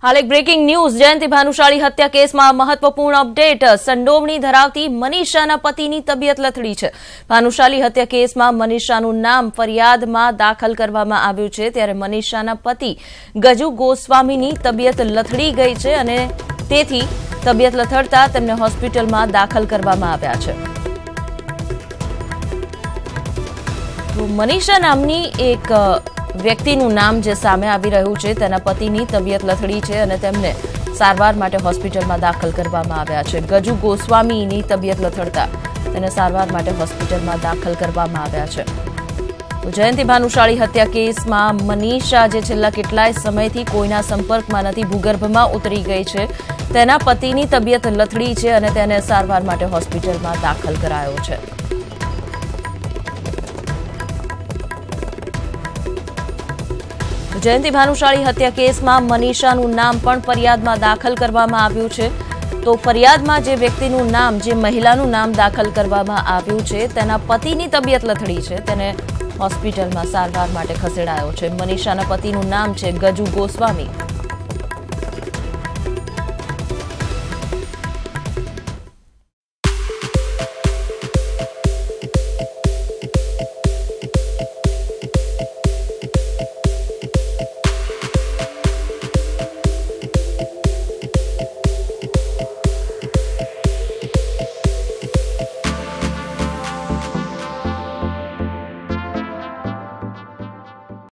हाल एक breaking news जयंती भानुशाली हत्या case में महत्वपूर्ण अपडेट। संडोवणी धरावती मनीषाना पतिनी तबियत लथड़ी छे। भानुशाली हत्या केस में मनीषानुं नाम फरियाद में दाखल करवामां आव्युं छे, त्यारे मनीषाना पति गजू गोस्वामीनी तबियत लथड़ी गई छे अने तेथी तबियत लथड़ता तेमने होस्पिटल में दाखल करवामां आव्या छे। तो मनीषा नामनी एक व्यक्तिનું નામ જે સામે આવી રહ્યું છે, તેના પતિની તબિયત લથડી છે અને તેમને સારવાર માટે હોસ્પિટલમાં દાખલ કરવામાં આવ્યા છે। ગજુ ગોસ્વામીની તબિયત લથડતા તેને સારવાર માટે હોસ્પિટલમાં દાખલ કરવામાં આવ્યા છે। તો જયંતી ભાનુશાળી હત્યા કેસમાં મનીષા જે છેલ્લા કેટલાય સમયથી કોઈના સંપર્કમાં નથી, ભૂગર્ભમાં ઉતરી ગઈ છે, તેના પતિની તબિયત લથડી છે અને તેને સારવાર માટે હોસ્પિટલમાં દાખલ કરાયો છે। जयंती भानुशाली हत्या केस में मनीषानुं नाम पण फरियादमां दाखल करवामां आव्युं छे। तो फरियादमां जे व्यक्तिनुं नाम, जे महिलानुं नाम दाखल करवामां आव्युं छे, तेना पतिनी तबियत लथड़ी छे, तेने होस्पिटलमां सारवार माटे खसेडायो छे। मनीषाना पतिनुं नाम छे गजू गोस्वामी।